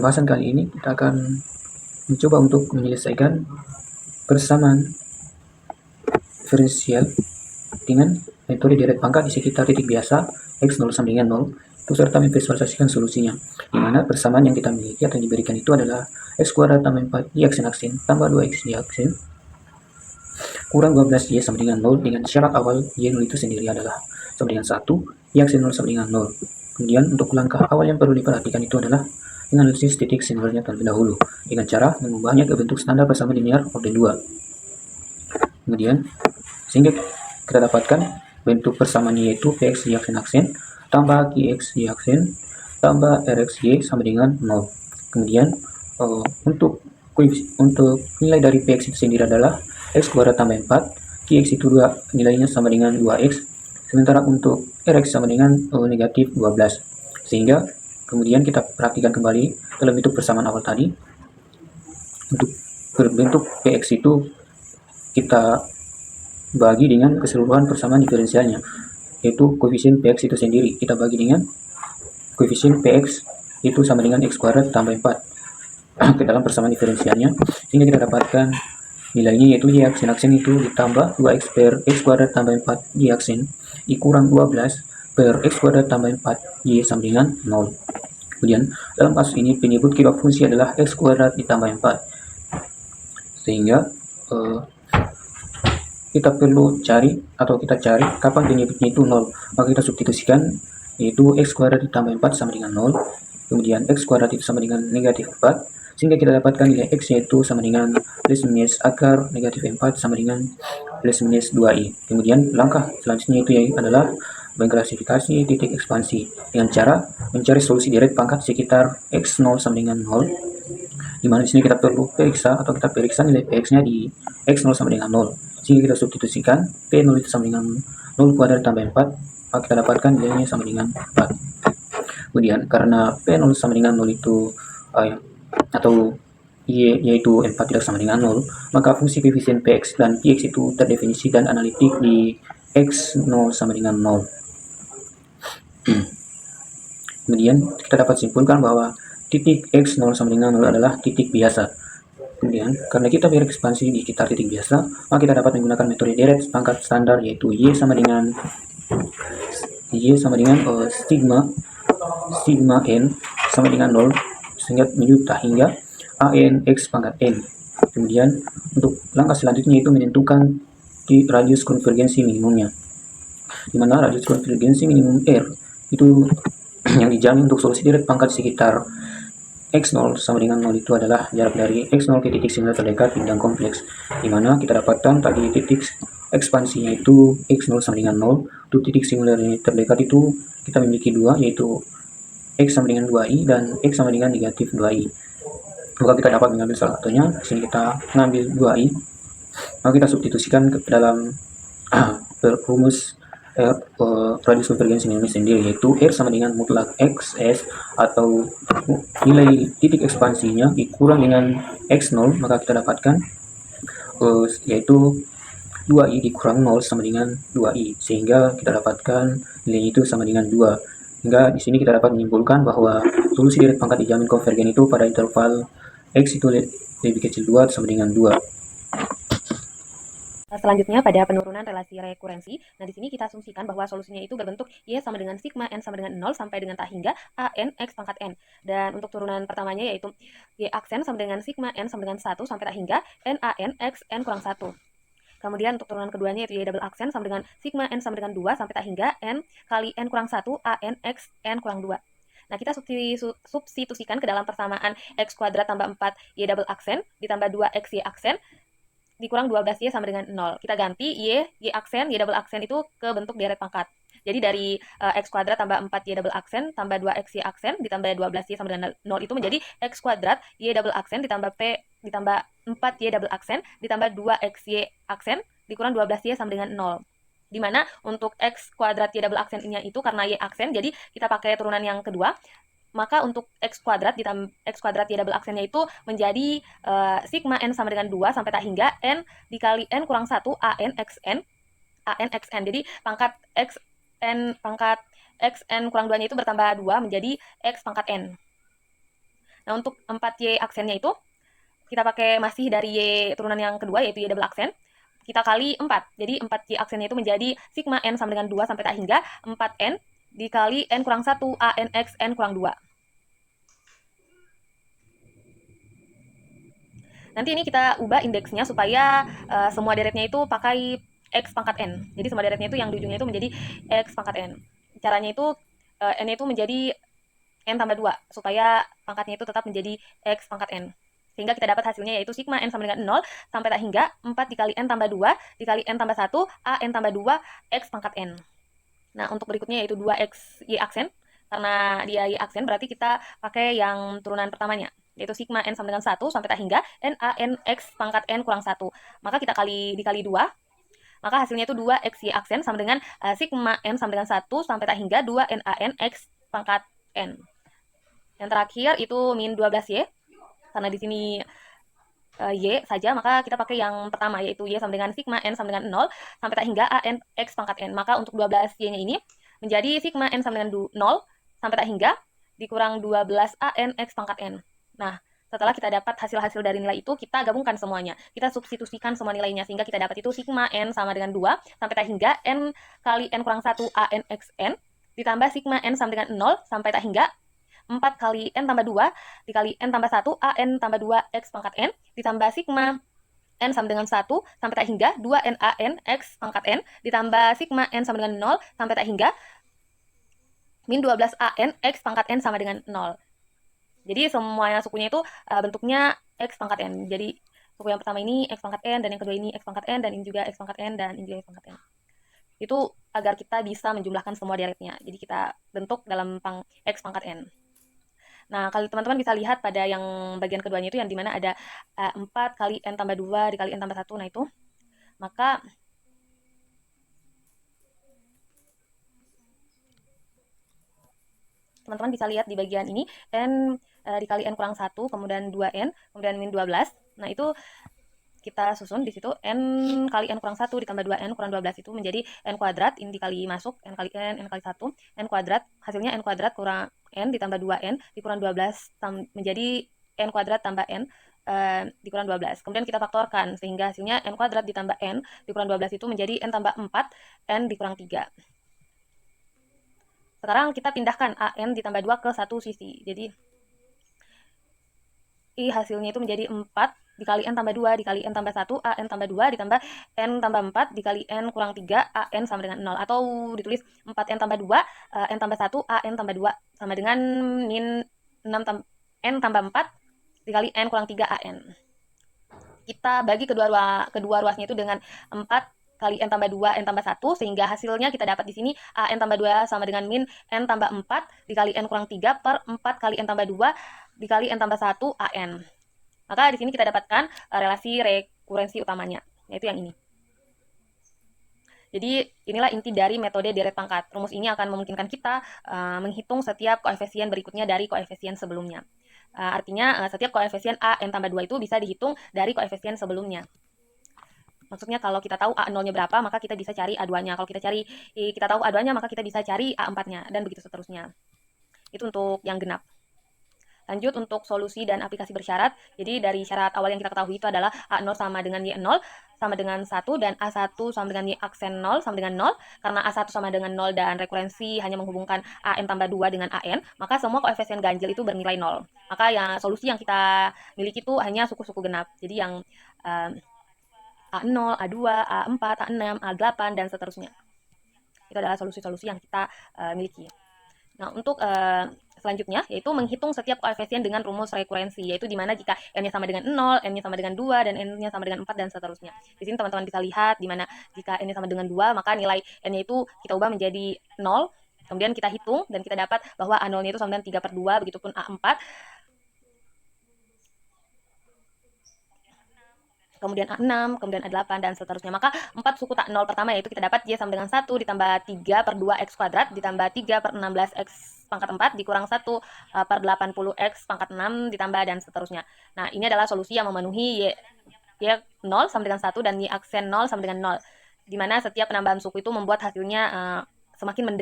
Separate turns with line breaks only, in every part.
pembahasan kali ini kita akan mencoba untuk menyelesaikan persamaan diferensial dengan metode deret pangkat di sekitar titik biasa x0 sama dengan 0 serta memvisualisasikan solusinya, di mana persamaan yang kita miliki atau yang diberikan itu adalah x kuadrat tambah 4 y aksen tambah 2x y aksen kurang 12y sama dengan 0, dengan syarat awal y0 itu sendiri adalah sama dengan 1, y aksen 0 sama dengan 0. Kemudian untuk langkah awal yang perlu diperhatikan itu adalah menganalisis titik singularnya terlebih dahulu dengan cara mengubahnya ke bentuk standar persamaan linear orden 2. Kemudian sehingga kita dapatkan bentuk persamaannya yaitu px y aksen tambah qx y aksen tambah rx y sama dengan 0. Kemudian untuk nilai dari px itu sendiri adalah x kuadrat tambah 4, qx itu 2, nilainya sama dengan 2x, sementara untuk rx sama dengan negatif 12. Sehingga kemudian kita perhatikan kembali dalam bentuk persamaan awal tadi, untuk berbentuk px itu kita bagi dengan keseluruhan persamaan diferensialnya, yaitu koefisien px itu sendiri kita bagi dengan koefisien px itu sama dengan x kuadrat tambah 4 ke dalam persamaan diferensialnya, sehingga kita dapatkan nilainya yaitu y aksen itu ditambah 2x per x kuadrat tambah 4 y aksen kurang 12 per x kuadrat tambah 4 y sama dengan 0. Kemudian dalam kasus ini penyebut kibat fungsi adalah x kuadrat ditambah 4, sehingga kita perlu cari kapan penyebutnya itu 0, maka kita substitusikan yaitu x kuadrat ditambah 4 sama dengan 0, kemudian x kuadrat itu sama dengan negatif 4, sehingga kita dapatkan nilai x yaitu sama dengan plus minus akar negatif 4 sama dengan plus minus 2i. Kemudian langkah selanjutnya itu adalah mengklasifikasi titik ekspansi dengan cara mencari solusi deret pangkat sekitar x0 sama dengan 0, dimana di sini kita perlu periksa nilai px-nya di x0 sama dengan 0, sehingga kita substitusikan p0 itu sama dengan 0 kuadrat tambah 4, maka kita dapatkan nilainya sama dengan 4. Kemudian karena p0 sama dengan 0 itu atau y yaitu 4 tidak sama dengan 0, maka fungsi koefisien px dan px itu terdefinisi dan analitik di x0 sama dengan 0. Kemudian kita dapat simpulkan bahwa titik x0 sama dengan 0 adalah titik biasa. Kemudian karena kita berekspansi di sekitar titik biasa, maka kita dapat menggunakan metode deret pangkat standar yaitu y sama dengan sigma n sama dengan 0 sehingga menyudah hingga an x pangkat n. Kemudian untuk langkah selanjutnya itu menentukan radius konvergensi minimumnya, di mana radius konvergensi minimum R itu yang dijamin untuk solusi deret pangkat sekitar x0 sama dengan 0 itu adalah jarak dari x0 ke titik singular terdekat bidang kompleks, di mana kita dapatkan tadi titik ekspansinya itu x0 sama dengan 0. Untuk titik singular terdekat itu kita memiliki dua, yaitu x sama dengan 2i dan x sama dengan negatif 2i. Maka kita dapat mengambil salah satunya. Di sini kita mengambil 2i, maka kita substitusikan ke dalam rumus radius konvergensi minimum sendiri, yaitu R sama dengan mutlak xs atau nilai titik ekspansinya dikurang dengan x0, maka kita dapatkan yaitu 2i dikurang 0 sama dengan 2i, sehingga kita dapatkan nilai itu sama dengan 2. Hingga di sini kita dapat menyimpulkan bahwa solusi deret pangkat dijamin konvergen itu pada interval x itu lebih kecil 2 sama dengan 2.
Selanjutnya pada penurunan relasi rekurensi. Nah, di sini kita asumsikan bahwa solusinya itu berbentuk y sama dengan sigma n sama dengan 0 sampai dengan tak hingga an x pangkat n. Dan untuk turunan pertamanya yaitu y aksen sama dengan sigma n sama dengan 1 sampai tak hingga n an x n kurang 1. Kemudian untuk turunan keduanya yaitu y double aksen sama dengan sigma n sama dengan 2 sampai tak hingga n kali n kurang 1 an x n kurang 2. Nah, kita substitusikan ke dalam persamaan x kuadrat tambah 4 y double aksen ditambah 2x y aksen dikurang 12y sama dengan 0. Kita ganti y aksen, y double aksen itu ke bentuk deret pangkat. Jadi dari x kuadrat tambah 4y double aksen tambah 2xy aksen ditambah 12y sama dengan 0 itu menjadi x kuadrat y double aksen ditambah p ditambah 4y double aksen ditambah 2xy aksen dikurang 12y sama dengan 0. Dimana untuk x kuadrat y double aksen ini itu karena y aksen, jadi kita pakai turunan yang kedua. Maka untuk x kuadrat ditambah x kuadrat y double aksennya itu menjadi sigma n sama dengan 2 sampai tak hingga n dikali n kurang 1 an xn. Jadi pangkat xn kurang 2-nya itu bertambah 2 menjadi x pangkat n. Nah, untuk 4Y aksennya itu kita pakai masih dari Y turunan yang kedua, yaitu Y double aksen. Kita kali 4. Jadi 4Y aksennya itu menjadi sigma N sama dengan 2 sampai tak hingga 4N dikali N kurang 1 AN X N kurang 2. Nanti ini kita ubah indeksnya supaya semua deretnya itu pakai X pangkat N. Jadi semua deretnya itu yang di ujungnya itu menjadi X pangkat N. Caranya itu N itu menjadi N tambah 2, supaya pangkatnya itu tetap menjadi X pangkat N. Sehingga kita dapat hasilnya yaitu sigma N sama dengan 0 sampai tak hingga 4 dikali N tambah 2 dikali N tambah 1 A N tambah 2 X pangkat N. Nah, untuk berikutnya yaitu 2X Y aksen. Karena dia Y aksen berarti kita pakai yang turunan pertamanya, yaitu sigma N sama dengan 1 sampai tak hingga N A N X pangkat N kurang 1. Maka kita dikali 2, maka hasilnya itu 2X Y aksen sama dengan sigma N sama dengan 1 sampai tak hingga 2 N A N X pangkat N. Yang terakhir itu min 12Y. Karena di sini Y saja, maka kita pakai yang pertama, yaitu Y sama dengan sigma N sama dengan 0 sampai tak hingga A N X pangkat N. Maka untuk 12Y-nya ini menjadi sigma N sama dengan 0 sampai tak hingga dikurang 12 A N X pangkat N. Nah, setelah kita dapat hasil-hasil dari nilai itu, kita gabungkan semuanya. Kita substitusikan semua nilainya, sehingga kita dapat itu sigma N sama dengan 2 sampai tak hingga N kali N kurang 1 A N X N ditambah sigma N sama dengan 0 sampai tak hingga 4 kali N tambah 2 dikali N tambah 1 A N tambah 2 X pangkat N ditambah sigma N sama dengan 1 sampai tak hingga 2 N A N X pangkat N ditambah sigma N sama dengan 0 sampai tak hingga min 12 A N X pangkat N sama dengan 0. Jadi semuanya sukunya itu bentuknya X pangkat N. Jadi suku yang pertama ini X pangkat N, dan yang kedua ini X pangkat N, dan ini juga X pangkat N, dan ini juga X pangkat N. Itu agar kita bisa menjumlahkan semua deretnya. Jadi kita bentuk dalam X pangkat N. Nah, kalau teman-teman bisa lihat pada yang bagian keduanya itu yang dimana ada 4 kali N tambah 2 dikali N tambah 1. Nah, itu. Maka teman-teman bisa lihat di bagian ini N dikali N kurang 1, kemudian 2N, kemudian min 12. Nah, itu kita susun di situ N kali N kurang 1 ditambah 2N kurang 12 itu menjadi N kuadrat, ini dikali masuk N kali 1, N kuadrat, hasilnya N kuadrat kurang N ditambah 2N dikurang 12 menjadi N kuadrat tambah N dikurang 12. Kemudian kita faktorkan sehingga hasilnya N kuadrat ditambah N dikurang 12 itu menjadi N tambah 4 N dikurang 3. Sekarang kita pindahkan AN ditambah 2 ke satu sisi. Jadi hasilnya itu menjadi 4 dikali N tambah 2 dikali N tambah 1 AN tambah 2 ditambah N tambah 4 dikali N kurang 3 AN sama dengan 0. Atau ditulis 4N tambah 2 N tambah 1 AN tambah 2 sama dengan min 6 N tambah 4 dikali N kurang 3 AN. Kita bagi kedua ruasnya itu dengan 4 kali N tambah 2 N tambah 1, sehingga hasilnya kita dapat di sini AN tambah 2 sama dengan min N tambah 4 dikali N kurang 3 per 4 kali N tambah 2 dikali N tambah 1 AN. Maka di sini kita dapatkan relasi rekurensi utamanya, yaitu yang ini. Jadi inilah inti dari metode deret pangkat. Rumus ini akan memungkinkan kita menghitung setiap koefisien berikutnya dari koefisien sebelumnya. Artinya setiap koefisien A N tambah 2 itu bisa dihitung dari koefisien sebelumnya. Maksudnya kalau kita tahu A0-nya berapa, maka kita bisa cari A2-nya. Kalau kita tahu A2-nya, maka kita bisa cari A4-nya, dan begitu seterusnya. Itu untuk yang genap. Lanjut untuk solusi dan aplikasi bersyarat. Jadi dari syarat awal yang kita ketahui itu adalah A0 sama dengan Y0 sama dengan 1, dan A1 sama dengan Y aksen 0 sama dengan 0. Karena A1 sama dengan 0 dan rekurensi hanya menghubungkan AN tambah 2 dengan AN, maka semua koefisien ganjil itu bernilai 0. Maka yang solusi yang kita miliki itu hanya suku-suku genap. Jadi yang A0, A2, A4, A6, A8, dan seterusnya. Itu adalah solusi-solusi yang kita miliki. Nah, untuk selanjutnya yaitu menghitung setiap koefisien dengan rumus rekurensi, yaitu dimana jika N-nya sama dengan 0, N-nya sama dengan 2, dan N-nya sama dengan 4, dan seterusnya. Di sini teman-teman bisa lihat dimana jika N-nya sama dengan 2, maka nilai N-nya itu kita ubah menjadi 0, kemudian kita hitung, dan kita dapat bahwa A0-nya itu sama dengan 3/2, begitupun A4, kemudian A6, kemudian A8, dan seterusnya. Maka 4 suku tak 0 pertama yaitu kita dapat Y sama dengan 1 ditambah 3/2X kuadrat ditambah 3/16X pangkat 4 dikurang 1/80X pangkat 6 ditambah dan seterusnya. Nah, ini adalah solusi yang memenuhi Y 0 sama dengan 1 dan Y aksen 0 sama dengan 0. Dimana setiap penambahan suku itu membuat hasilnya semakin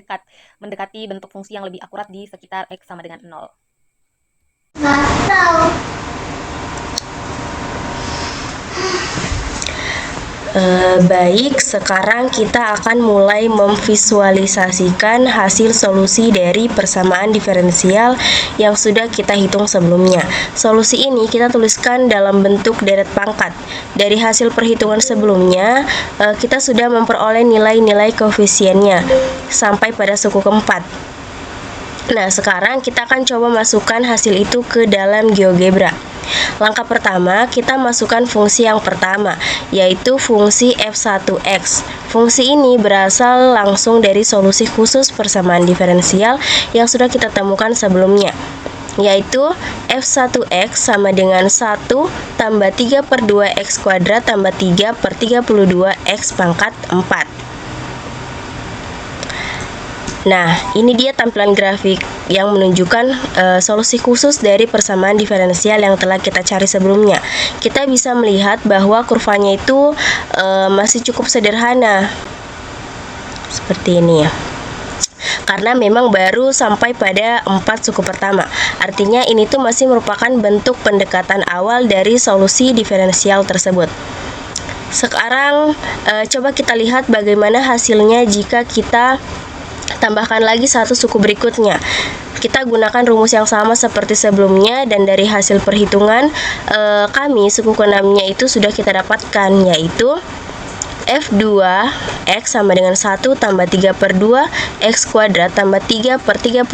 mendekati bentuk fungsi yang lebih akurat di sekitar X sama dengan 0.
Baik, sekarang kita akan mulai memvisualisasikan hasil solusi dari persamaan diferensial yang sudah kita hitung sebelumnya. Solusi ini kita tuliskan dalam bentuk deret pangkat. Dari hasil perhitungan sebelumnya, kita sudah memperoleh nilai-nilai koefisiennya sampai pada suku keempat. Nah, sekarang kita akan coba masukkan hasil itu ke dalam GeoGebra. Langkah pertama, kita masukkan fungsi yang pertama, yaitu fungsi f1x. Fungsi ini berasal langsung dari solusi khusus persamaan diferensial yang sudah kita temukan sebelumnya, yaitu f1x sama dengan 1 tambah 3 per 2x kuadrat tambah 3 per 32x pangkat 4. Nah, ini dia tampilan grafik yang menunjukkan solusi khusus dari persamaan diferensial yang telah kita cari sebelumnya. Kita bisa melihat bahwa kurvanya itu masih cukup sederhana, seperti ini ya. Karena memang baru sampai pada 4 suku pertama. Artinya ini tuh masih merupakan bentuk pendekatan awal dari solusi diferensial tersebut. Sekarang coba kita lihat bagaimana hasilnya jika kita tambahkan lagi satu suku berikutnya. Kita gunakan rumus yang sama seperti sebelumnya, dan dari hasil perhitungan kami suku ke-6-nya itu sudah kita dapatkan, yaitu f2x sama dengan 1 tambah 3 per 2 x kuadrat tambah 3 per 32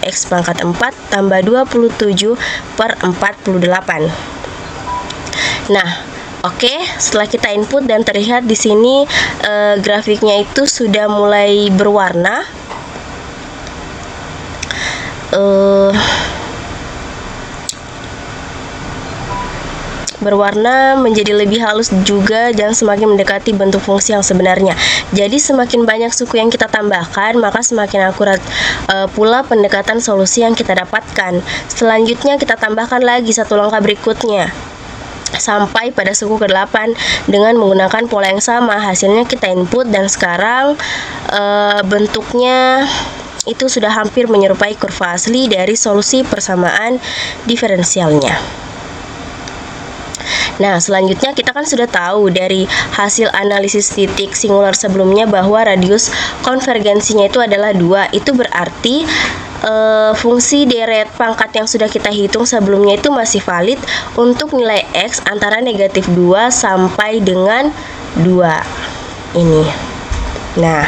x pangkat 4 tambah 27 per 48. Nah, oke, setelah kita input dan terlihat di sini grafiknya itu sudah mulai berwarna. Berwarna menjadi lebih halus juga dan semakin mendekati bentuk fungsi yang sebenarnya. Jadi semakin banyak suku yang kita tambahkan, maka semakin akurat pula pendekatan solusi yang kita dapatkan. Selanjutnya kita tambahkan lagi satu langkah berikutnya sampai pada suku ke-8 dengan menggunakan pola yang sama. Hasilnya kita input dan sekarang bentuknya itu sudah hampir menyerupai kurva asli dari solusi persamaan diferensialnya. Nah, selanjutnya kita kan sudah tahu dari hasil analisis titik singular sebelumnya bahwa radius konvergensinya itu adalah 2. Itu berarti fungsi deret pangkat yang sudah kita hitung sebelumnya itu masih valid untuk nilai x antara negatif 2 sampai dengan 2 ini. Nah,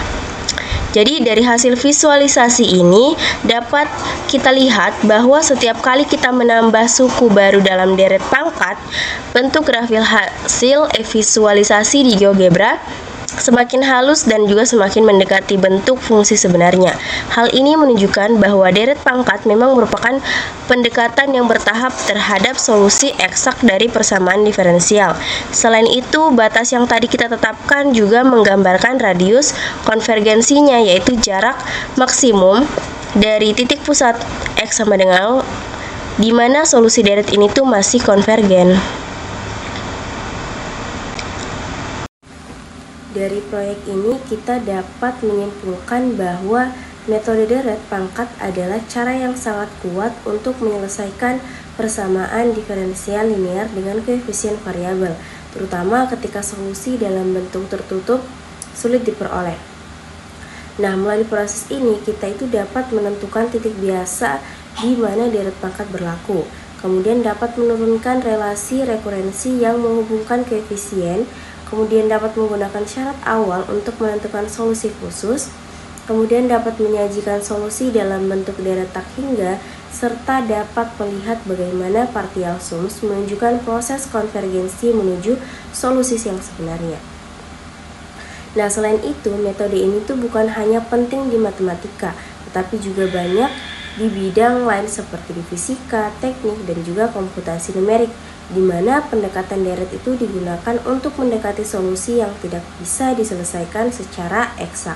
jadi dari hasil visualisasi ini dapat kita lihat bahwa setiap kali kita menambah suku baru dalam deret pangkat, bentuk grafik hasil visualisasi di GeoGebra semakin halus dan juga semakin mendekati bentuk fungsi sebenarnya. Hal ini menunjukkan bahwa deret pangkat memang merupakan pendekatan yang bertahap terhadap solusi eksak dari persamaan diferensial. Selain itu, batas yang tadi kita tetapkan juga menggambarkan radius konvergensinya, yaitu jarak maksimum dari titik pusat X sama dengan 0, di mana solusi deret ini tuh masih konvergen. Dari proyek ini kita dapat menyimpulkan bahwa metode deret pangkat adalah cara yang sangat kuat untuk menyelesaikan persamaan diferensial linear dengan koefisien variabel, terutama ketika solusi dalam bentuk tertutup sulit diperoleh. Nah, melalui proses ini kita itu dapat menentukan titik biasa di mana deret pangkat berlaku, kemudian dapat menurunkan relasi rekurensi yang menghubungkan koefisien, kemudian dapat menggunakan syarat awal untuk menentukan solusi khusus, kemudian dapat menyajikan solusi dalam bentuk deret tak hingga, serta dapat melihat bagaimana partial sums menunjukkan proses konvergensi menuju solusi yang sebenarnya. Nah, selain itu, metode ini tuh bukan hanya penting di matematika, tetapi juga banyak di bidang lain seperti di fisika, teknik, dan juga komputasi numerik, di mana pendekatan deret itu digunakan untuk mendekati solusi yang tidak bisa diselesaikan secara eksak.